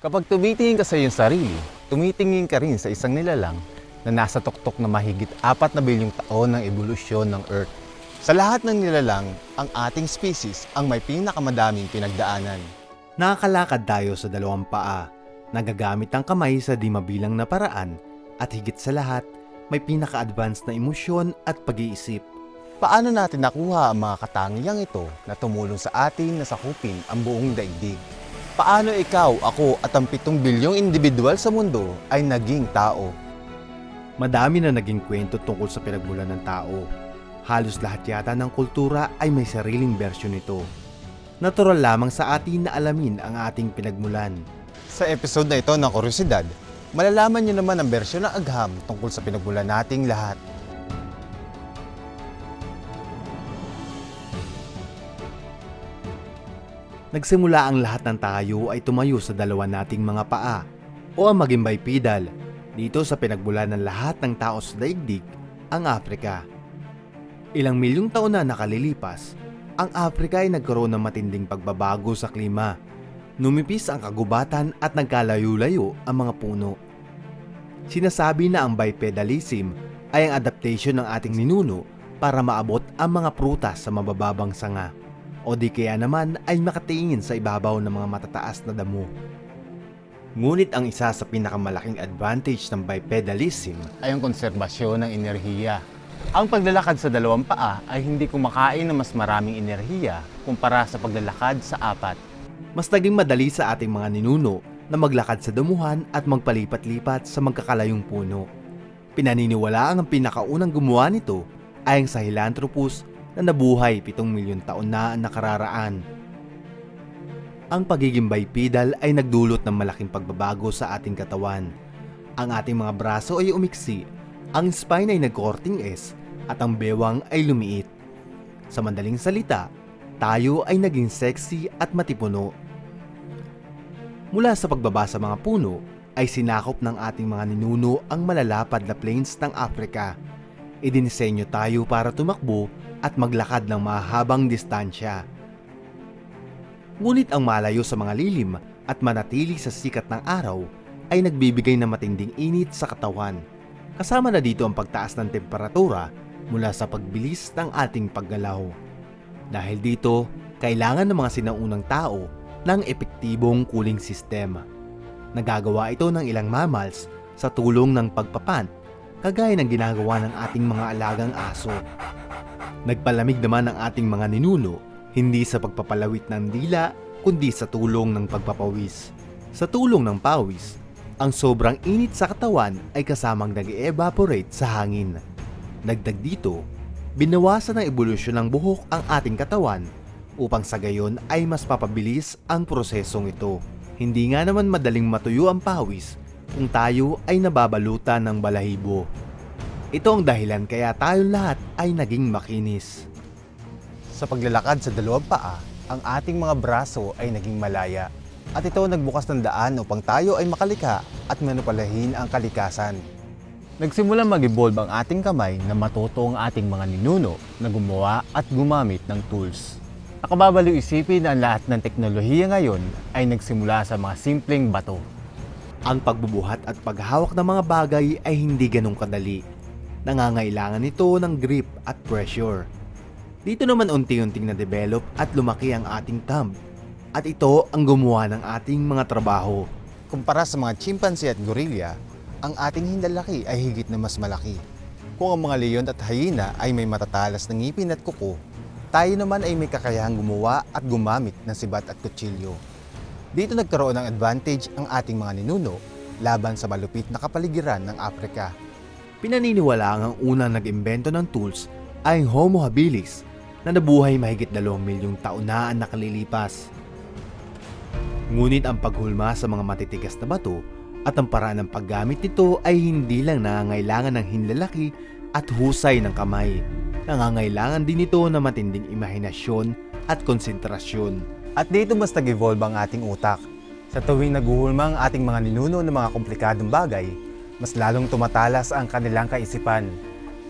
Kapag tumitingin ka sa iyong sarili, tumitingin ka rin sa isang nilalang na nasa tuktok na mahigit 4 na bilyong taon ng ebolusyon ng Earth. Sa lahat ng nilalang, ang ating species ang may pinakamadaming pinagdaanan. Nakakalakad tayo sa dalawang paa, nagagamit ang kamay sa di mabilang na paraan, at higit sa lahat, may pinaka-advanced na emosyon at pag-iisip. Paano natin nakuha ang mga katangiang ito na tumulong sa atin na sakupin ang buong daigdig? Paano ikaw, ako at ang 7 bilyong individual sa mundo ay naging tao? Madami na naging kwento tungkol sa pinagmulan ng tao. Halos lahat yata ng kultura ay may sariling bersyon nito. Natural lamang sa atin na alamin ang ating pinagmulan. Sa episode na ito ng Kuryosidad, malalaman niyo naman ang bersyon ng agham tungkol sa pinagmulan nating lahat. Nagsimula ang lahat ng tayo ay tumayo sa dalawa nating mga paa o ang maging bipedal dito sa pinagmulan ng lahat ng tao sa daigdig, ang Afrika. Ilang milyong taon na nakalilipas, ang Afrika ay nagkaroon ng matinding pagbabago sa klima. Numipis ang kagubatan at nagkalayo-layo ang mga puno. Sinasabi na ang bipedalism ay ang adaptation ng ating ninuno para maabot ang mga prutas sa mabababang sanga, o di kaya naman ay makatingin sa ibabaw ng mga matataas na damo. Ngunit ang isa sa pinakamalaking advantage ng bipedalism ay ang konserbasyon ng enerhiya. Ang paglalakad sa dalawang paa ay hindi kumakain ng mas maraming enerhiya kumpara sa paglalakad sa 4. Mas naging madali sa ating mga ninuno na maglakad sa damuhan at magpalipat-lipat sa magkakalayong puno. Pinaniniwalaang ang pinakaunang gumawa nito ay ang Sahelanthropus na nabuhay 7 milyon taon na nakararaan. Ang pagiging bipedal ay nagdulot ng malaking pagbabago sa ating katawan. Ang ating mga braso ay umiksi, ang spine ay nagkorting S, at ang bewang ay lumiit. Sa madaling salita, tayo ay naging sexy at matipuno. Mula sa pagbaba sa mga puno, ay sinakop ng ating mga ninuno ang malalapad na plains ng Afrika. Idinisenyo tayo para tumakbo at maglakad ng mahabang distansya. Ngunit ang malayo sa mga lilim at manatili sa sikat ng araw ay nagbibigay ng matinding init sa katawan. Kasama na dito ang pagtaas ng temperatura mula sa pagbilis ng ating paggalaw. Dahil dito, kailangan ng mga sinaunang tao ng epektibong cooling system. Nagagawa ito ng ilang mammals sa tulong ng pagpapant, kagaya ng ginagawa ng ating mga alagang aso. Nagpalamig naman ang ating mga ninuno, hindi sa pagpapalawit ng dila, kundi sa tulong ng pagpapawis. Sa tulong ng pawis, ang sobrang init sa katawan ay kasamang nag-evaporate sa hangin. Dagdag dito, binawasan ng ebolusyon ng buhok ang ating katawan upang sa gayon ay mas papabilis ang prosesong ito. Hindi nga naman madaling matuyo ang pawis kung tayo ay nababalutan ng balahibo. Ito ang dahilan kaya tayong lahat ay naging makinis. Sa paglalakad sa dalawang paa, ang ating mga braso ay naging malaya. At ito nagbukas ng daan upang tayo ay makalika at manupalahin ang kalikasan. Nagsimulang mag-evolve ang ating kamay na matuto ang ating mga ninuno na gumawa at gumamit ng tools. Nakababaliw isipin na ang lahat ng teknolohiya ngayon ay nagsimula sa mga simpleng bato. Ang pagbubuhat at paghawak ng mga bagay ay hindi ganong kadali. Nangangailangan nito ng grip at pressure. Dito naman unti-unting na-develop at lumaki ang ating thumb. At ito ang gumawa ng ating mga trabaho. Kumpara sa mga chimpanzee at gorilla, ang ating hindalaki ay higit na mas malaki. Kung ang mga leon at hyena ay may matatalas na ngipin at kuko, tayo naman ay may kakayahang gumawa at gumamit ng sibat at kutsilyo. Dito nagkaroon ng advantage ang ating mga ninuno laban sa malupit na kapaligiran ng Afrika. Pinaniniwalaang ang unang nag-imbento ng tools ay ang Homo habilis na nabuhay mahigit 2 milyong taon na ang nakalilipas. Ngunit ang paghulma sa mga matitigas na bato at ang paraan ng paggamit nito ay hindi lang nangangailangan ng hinlalaki at husay ng kamay. Nangangailangan din ito ng matinding imahinasyon at konsentrasyon. At dito mas nag-evolve ang ating utak. Sa tuwing naguhulma ang ating mga ninuno ng mga komplikadong bagay, mas lalong tumatalas ang kanilang kaisipan.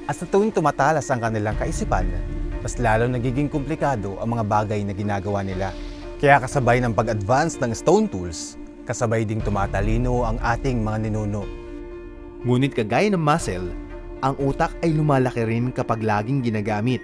At sa tuwing tumatalas ang kanilang kaisipan, mas lalong nagiging komplikado ang mga bagay na ginagawa nila. Kaya kasabay ng pag-advance ng stone tools, Kasabay ding tumatalino ang ating mga ninuno. Ngunit kagaya ng muscle, ang utak ay lumalaki rin kapag laging ginagamit.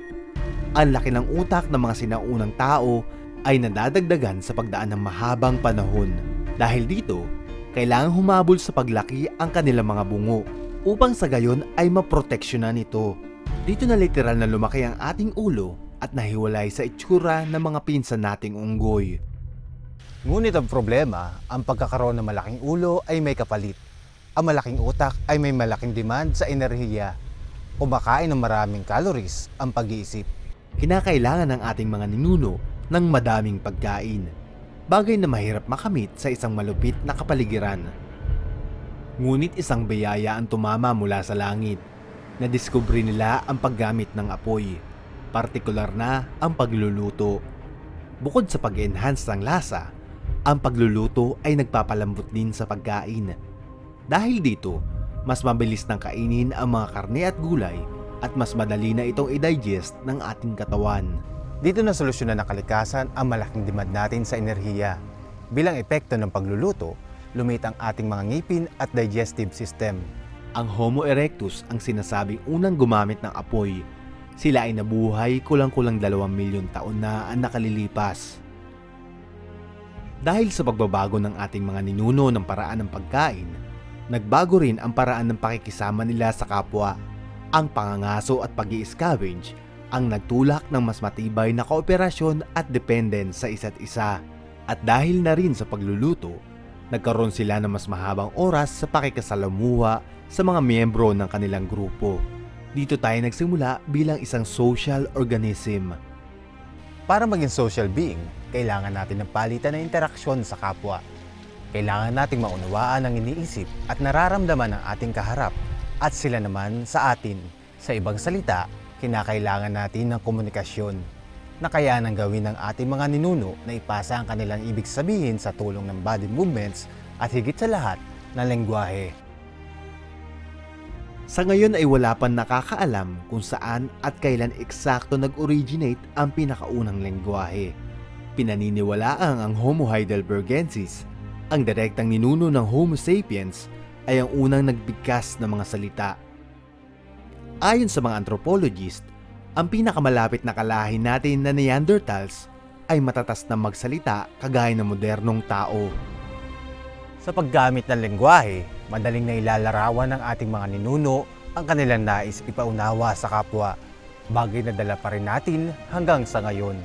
Ang laki ng utak ng mga sinaunang tao ay nadadagdagan sa pagdaan ng mahabang panahon. Dahil dito, kailangang humabol sa paglaki ang kanilang mga bungo upang sa gayon ay maproteksyonan ito. Dito na literal na lumaki ang ating ulo at nahiwalay sa itsura ng mga pinsan nating unggoy. Ngunit ang problema, ang pagkakaroon ng malaking ulo ay may kapalit. Ang malaking utak ay may malaking demand sa enerhiya. Kumakain ng maraming calories ang pag-iisip. Kinakailangan ng ating mga ninuno ng madaming pagkain, bagay na mahirap makamit sa isang malupit na kapaligiran. Ngunit isang biyaya ang tumama mula sa langit. Nadiskubre nila ang paggamit ng apoy, partikular na ang pagluluto. Bukod sa pag-enhance ng lasa, ang pagluluto ay nagpapalambot din sa pagkain. Dahil dito, mas mabilis nang kainin ang mga karne at gulay at mas madali na itong i-digest ng ating katawan. Dito na solusyonan ng kalikasan ang malaking demand natin sa enerhiya. Bilang epekto ng pagluluto, lumit ang ating mga ngipin at digestive system. Ang Homo erectus ang sinasabing unang gumamit ng apoy. Sila ay nabuhay kulang-kulang 2 milyong taon na ang nakalilipas. Dahil sa pagbabago ng ating mga ninuno ng paraan ng pagkain, nagbago rin ang paraan ng pakikisama nila sa kapwa. Ang pangangaso at pag-i-scavenge ang nagtulak ng mas matibay na kooperasyon at dependence sa isa't isa. At dahil na rin sa pagluluto, nagkaroon sila ng mas mahabang oras sa pakikasalamuha sa mga miyembro ng kanilang grupo. Dito tayo nagsimula bilang isang social organism. Para maging social being, kailangan natin ng palitan ng interaksyon sa kapwa. Kailangan nating maunawaan ang iniisip at nararamdaman ng ating kaharap at sila naman sa atin. Sa ibang salita, kinakailangan natin ng komunikasyon na kaya nang gawin ng ating mga ninuno na ipasa ang kanilang ibig sabihin sa tulong ng body movements at higit sa lahat ng lengguwahe. Sa ngayon ay wala pang nakakaalam kung saan at kailan eksakto nag-originate ang pinakaunang lengguwahe. Pinaniniwalaang ang Homo heidelbergensis, ang direktang ninuno ng Homo sapiens, ay ang unang nagbigkas ng mga salita. Ayon sa mga anthropologist, ang pinakamalapit na kalahi natin na Neanderthals ay matatas na magsalita kagaya ng modernong tao. Sa paggamit ng lengguwahe, madaling na ilalarawan ng ating mga ninuno ang kanilang nais ipaunawa sa kapwa, bagay na dala pa rin natin hanggang sa ngayon.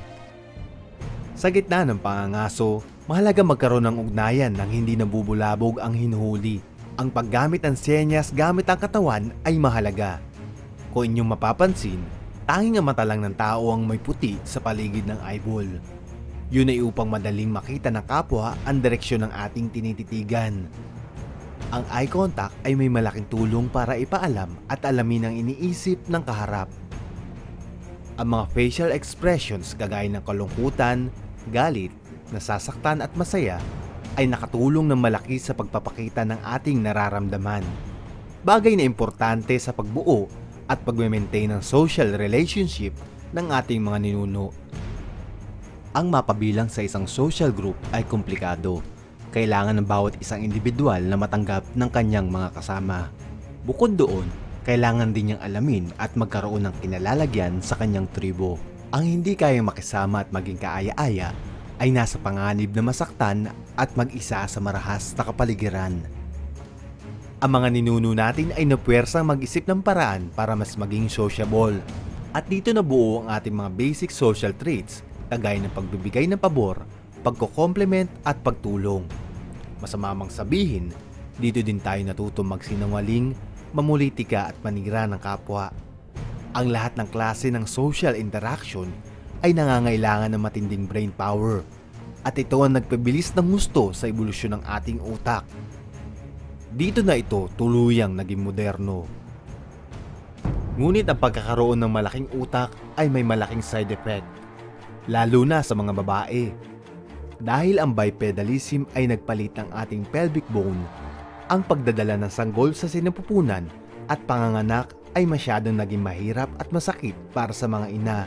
Sa gitna ng pangangaso, mahalaga magkaroon ng ugnayan nang hindi nabubulabog ang hinuhuli. Ang paggamit ng senyas gamit ang katawan ay mahalaga. Kung inyong mapapansin, tanging ang mata lang ng tao ang may puti sa paligid ng eyeball. Yun ay upang madaling makita ng kapwa ang direksyon ng ating tinititigan. Ang eye contact ay may malaking tulong para ipaalam at alamin ang iniisip ng kaharap. Ang mga facial expressions gaya ng kalungkutan, galit, nasasaktan at masaya ay nakatulong ng malaki sa pagpapakita ng ating nararamdaman. Bagay na importante sa pagbuo at pag-maintain ng social relationship ng ating mga ninuno. Ang mapabilang sa isang social group ay komplikado. Kailangan ng bawat isang individual na matanggap ng kanyang mga kasama. Bukod doon, kailangan din niyang alamin at magkaroon ng kinalalagyan sa kanyang tribo. Ang hindi kayang makisama at maging kaaya-aya ay nasa panganib na masaktan at mag-isa sa marahas na kapaligiran. Ang mga ninuno natin ay napuwersang mag-isip ng paraan para mas maging sociable. At dito nabuo ang ating mga basic social traits kagaya ng pagbibigay ng pabor, pagko-compliment at pagtulong. Masama mang sabihin, dito din tayo natutong magsinungaling, mamulitika at manira ng kapwa. Ang lahat ng klase ng social interaction ay nangangailangan ng matinding brain power at ito ang nagpabilis ng gusto sa ebolusyon ng ating utak. Dito na ito tuluyang naging moderno. Ngunit ang pagkakaroon ng malaking utak ay may malaking side effect, lalo na sa mga babae. Dahil ang bipedalism ay nagpalit ng ating pelvic bone, ang pagdadala ng sanggol sa sinapupunan at panganganak ay masyadong naging mahirap at masakit para sa mga ina.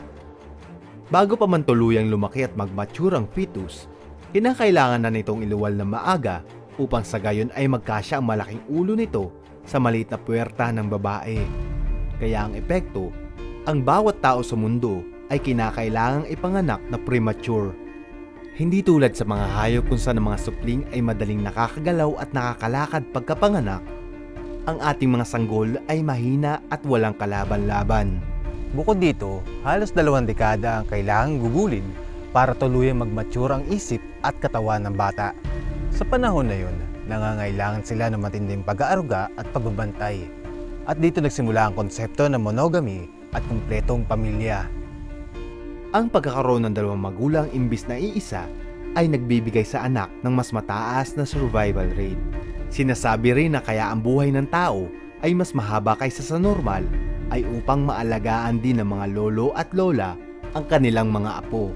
Bago pa man tuluyang lumaki at mag-mature ang fetus, kinakailangan na nitong iluwal na maaga upang sa gayon ay magkasya ang malaking ulo nito sa maliit na puwerta ng babae. Kaya ang epekto, ang bawat tao sa mundo ay kinakailangang ipanganak na premature. Hindi tulad sa mga hayop kung saan ang mga supling ay madaling nakakagalaw at nakakalakad pagkapanganak, ang ating mga sanggol ay mahina at walang kalaban-laban. Bukod dito, halos 2 dekada ang kailangang gugulin para tuluyang mag-mature ang isip at katawan ng bata. Sa panahon na yun, nangangailangan sila ng matinding pag-aaruga at pagbabantay. At dito nagsimula ang konsepto ng monogamy at kumpletong pamilya. Ang pagkakaroon ng 2 magulang imbis na iisa ay nagbibigay sa anak ng mas mataas na survival rate. Sinasabi rin na kaya ang buhay ng tao ay mas mahaba kaysa sa normal ay upang maalagaan din ng mga lolo at lola ang kanilang mga apo.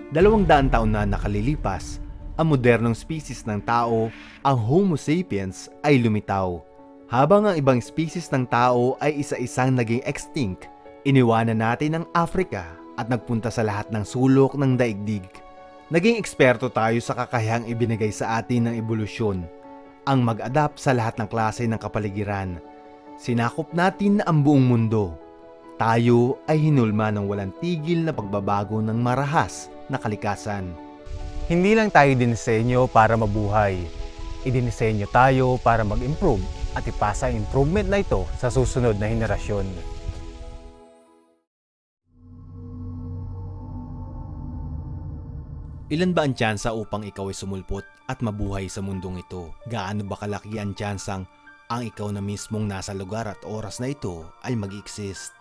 200 taon na nakalilipas, ang modernong species ng tao, ang Homo sapiens, ay lumitaw. Habang ang ibang species ng tao ay isa-isang naging extinct, iniwanan natin ang Africa at nagpunta sa lahat ng sulok ng daigdig. Naging eksperto tayo sa kakayahang ibinigay sa atin ng ebolusyon, ang mag-adapt sa lahat ng klase ng kapaligiran. Sinakop natin ang buong mundo. Tayo ay hinulma ng walang tigil na pagbabago ng marahas na kalikasan. Hindi lang tayo dinisenyo para mabuhay. Idinisenyo tayo para mag-improve at ipasa ang improvement na ito sa susunod na henerasyon. Ilan ba ang tsansa upang ikaw ay sumulpot at mabuhay sa mundong ito? Gaano ba kalaki ang tsansang ang ikaw na mismong nasa lugar at oras na ito ay mag-exist?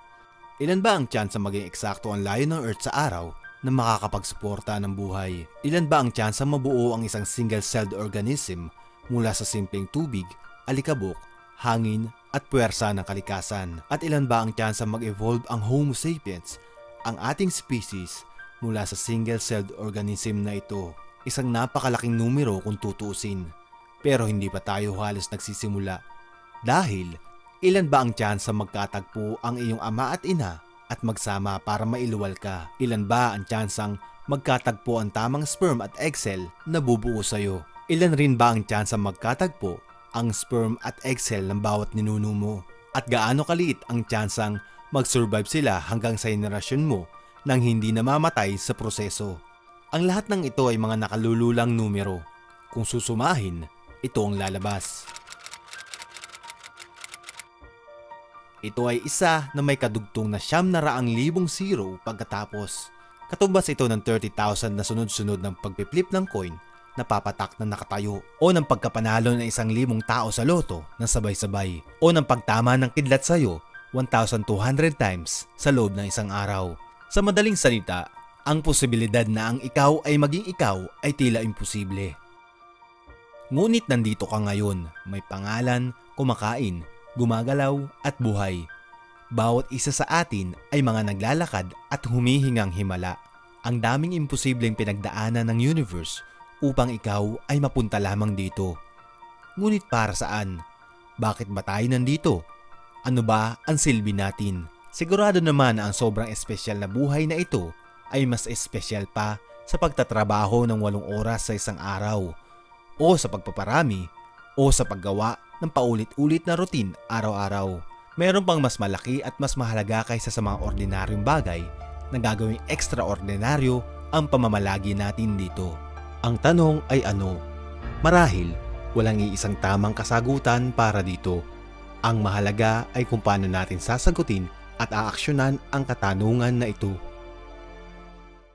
Ilan ba ang tsansa maging eksakto ang layo ng Earth sa araw na makakapagsuporta ng buhay? Ilan ba ang tsansa mabuo ang isang single-celled organism mula sa simpleng tubig, alikabok, hangin at puwersa ng kalikasan? At ilan ba ang tsansa mag-evolve ang Homo sapiens, ang ating species, mula sa single-celled organism na ito? Isang napakalaking numero kung tutuusin. Pero hindi pa tayo halos nagsisimula. Dahil, ilan ba ang tsansa magkatagpo ang iyong ama at ina at magsama para mailuwal ka? Ilan ba ang tsansang magkatagpo ang tamang sperm at egg cell na bubuo sa'yo? Ilan rin ba ang tsansang magkatagpo ang sperm at egg cell ng bawat ninuno mo? At gaano kaliit ang tsansang mag-survive sila hanggang sa henerasyon mo nang hindi namamatay sa proseso? Ang lahat ng ito ay mga nakalululang numero. Kung susumahin, ito ang lalabas. Ito ay isa na may kadugtong na 900,000 zero pagkatapos. Katumbas ito ng 30,000 na sunod-sunod ng pagpiplip ng coin na papatak na nakatayo, o ng pagkapanalo ng 1,000 tao sa loto na sabay-sabay, o ng pagtama ng kidlat sa'yo 1,200 times sa loob ng isang araw. Sa madaling salita, ang posibilidad na ang ikaw ay maging ikaw ay tila imposible. Ngunit nandito ka ngayon, may pangalan, kumakain, gumagalaw at buhay. Bawat isa sa atin ay mga naglalakad at humihingang himala. Ang daming imposibleng pinagdaanan ng universe upang ikaw ay mapunta lamang dito. Ngunit para saan? Bakit ba tayo nandito? Ano ba ang silbi natin? Sigurado naman na ang sobrang espesyal na buhay na ito ay mas espesyal pa sa pagtatrabaho ng 8 oras sa isang araw, o sa pagpaparami, o sa paggawa ng paulit-ulit na routine araw-araw. Meron pang mas malaki at mas mahalaga kaysa sa mga ordinaryong bagay na gagawing extraordinaryo ang pamamalagi natin dito. Ang tanong ay ano? Marahil, walang iisang tamang kasagutan para dito. Ang mahalaga ay kung paano natin sasagutin at aaksyonan ang katanungan na ito.